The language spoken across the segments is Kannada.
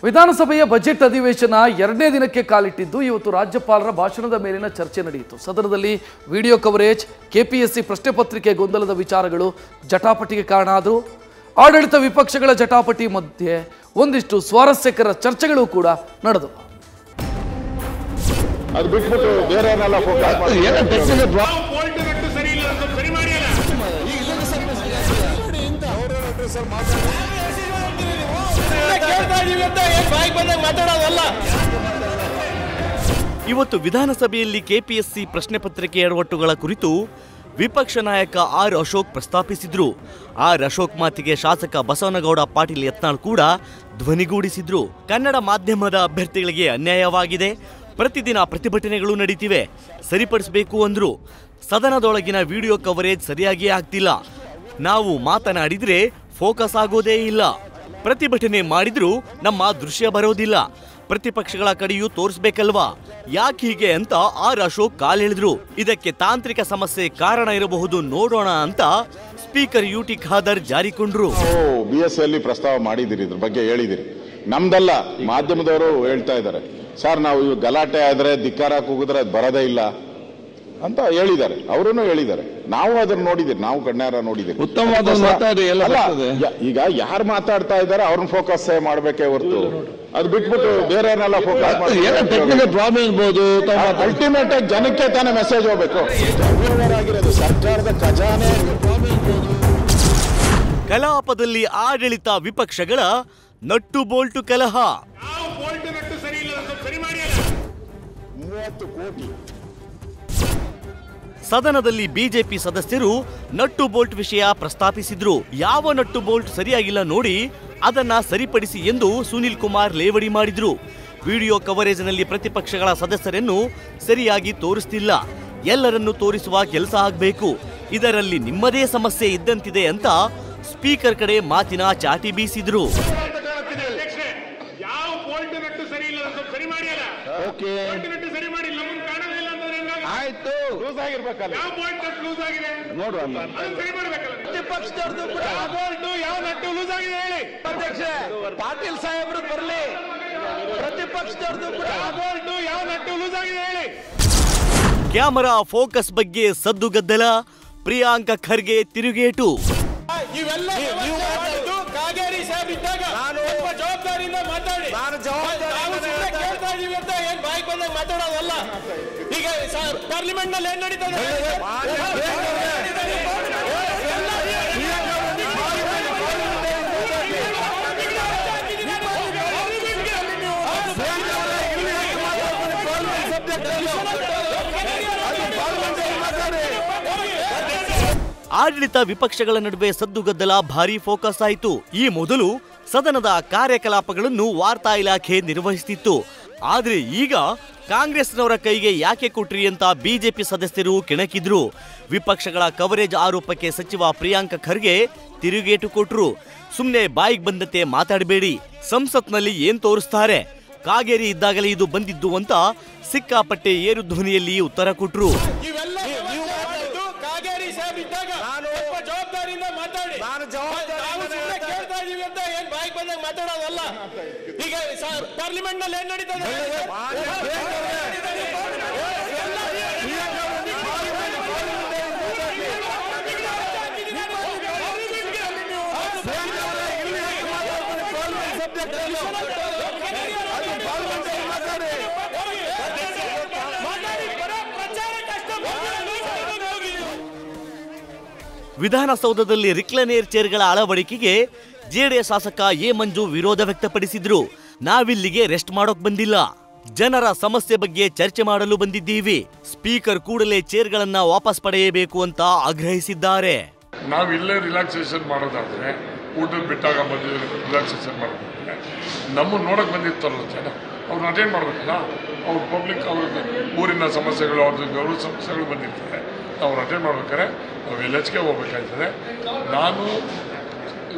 ವಿಧಾನಸಭೆಯ ಬಜೆಟ್ ಅಧಿವೇಶನ ಎರಡನೇ ದಿನಕ್ಕೆ ಕಾಲಿಟ್ಟಿದ್ದು ಇವತ್ತು ರಾಜ್ಯಪಾಲರ ಭಾಷಣದ ಮೇಲಿನ ಚರ್ಚೆ ನಡೆಯಿತು. ಸದನದಲ್ಲಿ ವಿಡಿಯೋ ಕವರೇಜ್, ಕೆಪಿಎಸ್ಸಿ ಪ್ರಶ್ನೆ ಪತ್ರಿಕೆ ಗೊಂದಲದ ವಿಚಾರಗಳು ಜಟಾಪಟಿಗೆ ಕಾರಣ ಆದವು. ಆಡಳಿತ ವಿಪಕ್ಷಗಳ ಜಟಾಪಟಿ ಮಧ್ಯೆ ಒಂದಿಷ್ಟು ಸ್ವಾರಸ್ಯಕರ ಚರ್ಚೆಗಳು ಕೂಡ ನಡೆದವು. ಇವತ್ತು ವಿಧಾನಸಭೆಯಲ್ಲಿ ಕೆಪಿಎಸ್ಸಿ ಪ್ರಶ್ನೆ ಪತ್ರಿಕೆ ಎಡವಟ್ಟುಗಳ ಕುರಿತು ವಿಪಕ್ಷ ನಾಯಕ ಆರ್ ಅಶೋಕ್ ಪ್ರಸ್ತಾಪಿಸಿದ್ರು. ಆರ್ ಅಶೋಕ್ ಮಾತಿಗೆ ಶಾಸಕ ಬಸವನಗೌಡ ಪಾಟೀಲ್ ಯತ್ನಾಳ್ ಕೂಡ ಧ್ವನಿಗೂಡಿಸಿದ್ರು. ಕನ್ನಡ ಮಾಧ್ಯಮದ ಅಭ್ಯರ್ಥಿಗಳಿಗೆ ಅನ್ಯಾಯವಾಗಿದೆ, ಪ್ರತಿದಿನ ಪ್ರತಿಭಟನೆಗಳು ನಡೀತಿವೆ, ಸರಿಪಡಿಸಬೇಕು ಅಂದ್ರು. ಸದನದೊಳಗಿನ ವಿಡಿಯೋ ಕವರೇಜ್ ಸರಿಯಾಗಿ ಆಗ್ತಿಲ್ಲ, ನಾವು ಮಾತನಾಡಿದ್ರೆ ಫೋಕಸ್ ಆಗೋದೇ ಇಲ್ಲ, ಪ್ರತಿಭಟನೆ ಮಾಡಿದ್ರೂ ನಮ್ಮ ದೃಶ್ಯ ಬರೋದಿಲ್ಲ, ಪ್ರತಿಪಕ್ಷಗಳ ಕಡೆಯೂ ತೋರಿಸಬೇಕಲ್ವಾ, ಯಾಕೆ ಹೀಗೆ ಅಂತ ಆರ್ ಅಶೋಕ್ ಕಾಲೆಳೆದ್ರು. ಇದಕ್ಕೆ ತಾಂತ್ರಿಕ ಸಮಸ್ಯೆ ಕಾರಣ ಇರಬಹುದು, ನೋಡೋಣ ಅಂತ ಸ್ಪೀಕರ್ ಯುಟಿ ಖಾದರ್ ಜಾರಿಕೊಂಡ್ರು. ಬಿಎಸ್ಸಿ ಪ್ರಸ್ತಾವ ಮಾಡಿದಿರಿ, ಇದ್ರ ಬಗ್ಗೆ ಹೇಳಿದಿರಿ, ನಮ್ದಲ್ಲ ಮಾಧ್ಯಮದವರು ಹೇಳ್ತಾ ಇದ್ದಾರೆ ಸರ್, ನಾವು ಇವ್ ಗಲಾಟೆ ಆದ್ರೆ ಧಿಕ್ಕಾರ ಕೂಗಿದ್ರೆ ಅದು ಬರೋದೇ ಇಲ್ಲ ಅಂತ ಹೇಳಿದ್ದಾರೆ. ಅವರನ್ನು ಹೇಳಿದ್ದಾರೆ, ನಾವು ಅದನ್ನ ನೋಡಿದಿರಿ, ನಾವು ಕಣ್ಣಾರ ನೋಡಿದಿರಿ. ಈಗ ಯಾರು ಮಾತಾಡ್ತಾ ಇದ್ದಾರೆ ಅವ್ರನ್ನ ಫೋಕಸ್ ಮಾಡ್ಬೇಕೇ ಹೊರತು ಅದು ಬಿಟ್ಬಿಟ್ಟು ಬೇರೆಯವ್ರನ್ನೆಲ್ಲ ಫೋಕಸ್ ಅಲ್ಟಿಮೇಟ್ ಆಗಿ ಜನಕ್ಕೆ ತಾನೇ ಮೆಸೇಜ್ ಹೋಗ್ಬೇಕು. ಸರ್ಕಾರದ ಖಜಾನೆ. ಕಲಾಪದಲ್ಲಿ ಆಡಳಿತ ವಿಪಕ್ಷಗಳ ನಟ್ಟು ಬೋಲ್ಟು ಕಲಹ. 30 ಕೋಟಿ ಸದನದಲ್ಲಿ ಬಿಜೆಪಿ ಸದಸ್ಯರು ನಟ್ಟು ಬೋಲ್ಟ್ ವಿಷಯ ಪ್ರಸ್ತಾಪಿಸಿದ್ರು. ಯಾವ ನಟ್ಟು ಬೋಲ್ಟ್ ಸರಿಯಾಗಿಲ್ಲ ನೋಡಿ ಅದನ್ನ ಸರಿಪಡಿಸಿ ಎಂದು ಸುನಿಲ್ ಕುಮಾರ್ ಲೇವಡಿ ಮಾಡಿದ್ರು. ವಿಡಿಯೋ ಕವರೇಜ್ನಲ್ಲಿ ಪ್ರತಿಪಕ್ಷಗಳ ಸದಸ್ಯರನ್ನು ಸರಿಯಾಗಿ ತೋರಿಸ್ತಿಲ್ಲ, ಎಲ್ಲರನ್ನು ತೋರಿಸುವ ಕೆಲಸ ಆಗಬೇಕು, ಇದರಲ್ಲಿ ನಿಮ್ಮದೇ ಸಮಸ್ಯೆ ಇದ್ದಂತಿದೆ ಅಂತ ಸ್ಪೀಕರ್ ಕಡೆ ಮಾತಿನ ಚಾಟಿ ಬೀಸಿದ್ರು. ಪಾಟೀಲ್ ಸಾಹೇಬ್ರು ಬರಲಿ, ಪ್ರತಿಪಕ್ಷದವ್ರದ್ದು ಕೂಡ ಯಾವ ನಟ್ಟು ಲೂಸ್ ಆಗಿದೆ ಹೇಳಿ. ಕ್ಯಾಮರಾ ಫೋಕಸ್ ಬಗ್ಗೆ ಸದ್ದುಗದ್ದಲ, ಪ್ರಿಯಾಂಕ ಖರ್ಗೆ ತಿರುಗೇಟು. ಇವೆಲ್ಲ ಕಾಗೇರಿ ಸಾಹೇಬ್ ಇದ್ದಾಗ ಜವಾಬ್ದಾರಿಯಿಂದ ಮಾತಾಡಿ, ಕೇಳ್ತಾ ಇದೀವಿ ಅಂತ ಏನ್ ಬಾಯಿಗೆ ಬಂದಾಗ ಮಾತಾಡೋದಲ್ಲ. ಈಗ ಪಾರ್ಲಿಮೆಂಟ್ ನಲ್ಲಿ ಏನ್ ನಡೀತದೆ? ಆಡಳಿತ ವಿಪಕ್ಷಗಳ ನಡುವೆ ಸದ್ದುಗದ್ದಲ ಭಾರೀ ಫೋಕಸ್ ಆಯಿತು. ಈ ಮೊದಲು ಸದನದ ಕಾರ್ಯಕಲಾಪಗಳನ್ನು ವಾರ್ತಾ ಇಲಾಖೆ ನಿರ್ವಹಿಸುತ್ತಿತ್ತು. ಆದ್ರೆ ಈಗ ಕಾಂಗ್ರೆಸ್ನವರ ಕೈಗೆ ಯಾಕೆ ಕೊಟ್ರಿ ಅಂತ ಬಿಜೆಪಿ ಸದಸ್ಯರು ಕೆಣಕಿದ್ರು. ವಿಪಕ್ಷಗಳ ಕವರೇಜ್ ಆರೋಪಕ್ಕೆ ಸಚಿವ ಪ್ರಿಯಾಂಕ ಖರ್ಗೆ ತಿರುಗೇಟು ಕೊಟ್ರು. ಸುಮ್ನೆ ಬಾಯಿಗೆ ಬಂದಂತೆ ಮಾತಾಡಬೇಡಿ, ಸಂಸತ್ನಲ್ಲಿ ಏನ್ ತೋರಿಸ್ತಾರೆ, ಕಾಗೇರಿ ಇದ್ದಾಗಲೇ ಇದು ಬಂದಿದ್ದು ಅಂತ ಸಿಕ್ಕಾಪಟ್ಟೆ ಏರು ಧ್ವನಿಯಲ್ಲಿ ಉತ್ತರ ಕೊಟ್ರು. ಜವಾಬ್ದಾರಿಯಿಂದ ಮಾತಾಡಿ, ಕೇಳ್ತಾ ಇದೀವಿ ಅಂತ ಏನ್ ಬಾಯಿಗೆ ಬಂದಾಗ ಮಾತಾಡೋದಲ್ಲ. ಈಗ ಪಾರ್ಲಿಮೆಂಟ್ ನಲ್ಲಿ ಏನ್ ನಡೀತದೆ? ವಿಧಾನಸೌಧದಲ್ಲಿ ರಿಕ್ಲನೇರ್ ಚೇರ್ಗಳ ಅಳವಡಿಕೆಗೆ ಜೆಡಿಎಸ್ ಶಾಸಕ ಎ ಮಂಜು ವಿರೋಧ ವ್ಯಕ್ತಪಡಿಸಿದ್ರು. ನಾವಿಲ್ಲಿಗೆ ರೆಸ್ಟ್ ಮಾಡೋಕ್ ಬಂದಿಲ್ಲ, ಜನರ ಸಮಸ್ಯೆ ಬಗ್ಗೆ ಚರ್ಚೆ ಮಾಡಲು ಬಂದಿದ್ದೀವಿ. ಸ್ಪೀಕರ್ ಕೂಡಲೇ ಚೇರ್ಗಳನ್ನ ವಾಪಸ್ ಪಡೆಯಬೇಕು ಅಂತ ಆಗ್ರಹಿಸಿದ್ದಾರೆ. ನಾವಿಲ್ಲೇ ರಿಲ್ಯಾಕ್ಸೇಷನ್ ಮಾಡೋದಾದ್ರೆ, ಊಟದ ಬಿಟ್ಟಾಗ ಬಂದಿದ್ರೆ ರಿಲ್ಯಾಕ್ಸೇಷನ್ ಮಾಡೋದಾದ್ರೆ, ನಮ್ಮನ್ನು ನೋಡಕ್ ಬಂದಿರ್ತಾರಲ್ಲ ಜನ, ಅವ್ರನ್ನ ಅಟೆಂಡ್ ಮಾಡ್ಬೇಕಲ್ಲ. ಅವ್ರ ಪಬ್ಲಿಕ್ ಅವ್ರ ಊರಿನ ಸಮಸ್ಯೆಗಳು, ಅವ್ರದ್ದು ಗೌರವ ಸಮಸ್ಯೆಗಳು ಬಂದಿರ್ತಾರೆ, ಅವ್ರು ಅಟೆಂಡ್ ಮಾಡ್ಬೇಕಾದ್ರೆ ನಾವು LHK ಹೋಗ್ಬೇಕಾಯ್ತದೆ. ನಾನು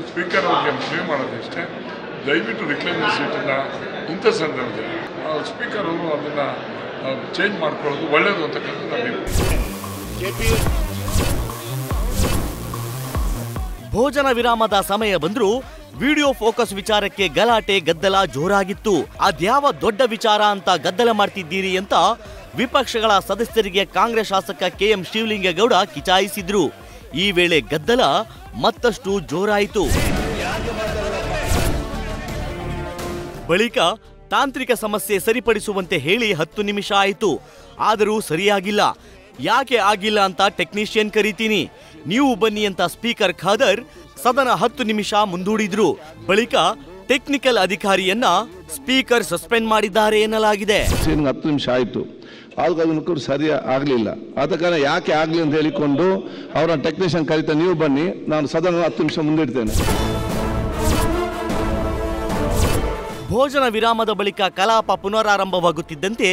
ಸ್ಪೀಕರ್ ಅವ್ರಿಗೆ ಮನವಿ ಮಾಡೋದಿಷ್ಟೇ, ದಯವಿಟ್ಟು ರಿಕ್ಲೈನರ್ ಸೀಟನ್ನು ಇಂಥ ಸಂದರ್ಭದಲ್ಲಿ ಸ್ಪೀಕರ್ ಅವರು ಅದನ್ನು ಚೇಂಜ್ ಮಾಡ್ಕೊಳ್ಳೋದು ಒಳ್ಳೆಯದು ಅಂತಕ್ಕಂಥ ನಮಗೆ. ಭೋಜನ ವಿರಾಮದ ಸಮಯ ಬಂದರೂ ವಿಡಿಯೋ ಫೋಕಸ್ ವಿಚಾರಕ್ಕೆ ಗಲಾಟೆ ಗದ್ದಲ ಜೋರಾಗಿತ್ತು. ಅದ್ಯಾವ ದೊಡ್ಡ ವಿಚಾರ ಅಂತ ಗದ್ದಲ ಮಾಡ್ತಿದ್ದೀರಿ ಅಂತ ವಿಪಕ್ಷಗಳ ಸದಸ್ಯರಿಗೆ ಕಾಂಗ್ರೆಸ್ ಶಾಸಕ ಕೆಎಂ ಶಿವಲಿಂಗೇಗೌಡ ಕಿಚಾಯಿಸಿದ್ರು. ಈ ವೇಳೆ ಗದ್ದಲ ಮತ್ತಷ್ಟು ಜೋರಾಯಿತು. ಬಳಿಕ ತಾಂತ್ರಿಕ ಸಮಸ್ಯೆ ಸರಿಪಡಿಸುವಂತೆ ಹೇಳಿ 10 ನಿಮಿಷ ಆಯಿತು. ಆದರೂ ಸರಿಯಾಗಿಲ್ಲ. ಯಾಕೆ ಆಗಿಲ್ಲ ಅಂತ ಟೆಕ್ನಿಷಿಯನ್ ಕರೀತೀನಿ, ನೀವು ಬನ್ನಿ ಅಂತ ಸ್ಪೀಕರ್ ಖಾದರ್ ಸದನ 10 ನಿಮಿಷ ಮುಂದೂಡಿದ್ರು. ಬಳಿಕ ಟೆಕ್ನಿಕಲ್ ಅಧಿಕಾರಿಯನ್ನ ಸ್ಪೀಕರ್ ಸಸ್ಪೆಂಡ್ ಮಾಡಿದ್ದಾರೆ ಎನ್ನಲಾಗಿದೆ. 10 ನಿಮಿಷ ಆಯಿತು, ಆಗ ಅದನ್ನು ಸರಿ ಆಗಲಿಲ್ಲ. ಆದ ಕಾರಣ ಯಾಕೆ ಆಗಲಿ ಅಂತ ಹೇಳಿಕೊಂಡು ಅವರ ಟೆಕ್ನಿಷಿಯನ್ ಕರೀತಾ ನೀವು ಬನ್ನಿ, ನಾನು ಸದನ 10 ನಿಮಿಷ ಮುಂದಿಡ್ತೇನೆ. ಭೋಜನ ವಿರಾಮದ ಬಳಿಕ ಕಲಾಪ ಪುನರಾರಂಭವಾಗುತ್ತಿದ್ದಂತೆ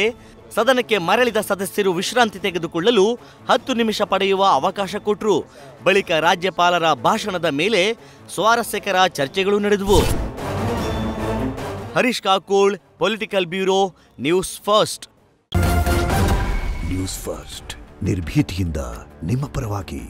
ಸದನಕ್ಕೆ ಮರಳಿದ ಸದಸ್ಯರು ವಿಶ್ರಾಂತಿ ತೆಗೆದುಕೊಳ್ಳಲು 10 ನಿಮಿಷ ಪಡೆಯುವ ಅವಕಾಶ ಕೊಟ್ಟರು. ಬಳಿಕ ರಾಜ್ಯಪಾಲರ ಭಾಷಣದ ಮೇಲೆ ಸ್ವಾರಸ್ಯಕರ ಚರ್ಚೆಗಳು ನಡೆದವು. Harish Kakol, political bureau, news first. News first ನಿರ್ಭೀತಿಯಿಂದ ನಿಮ್ಮ ಪರವಾಗಿ.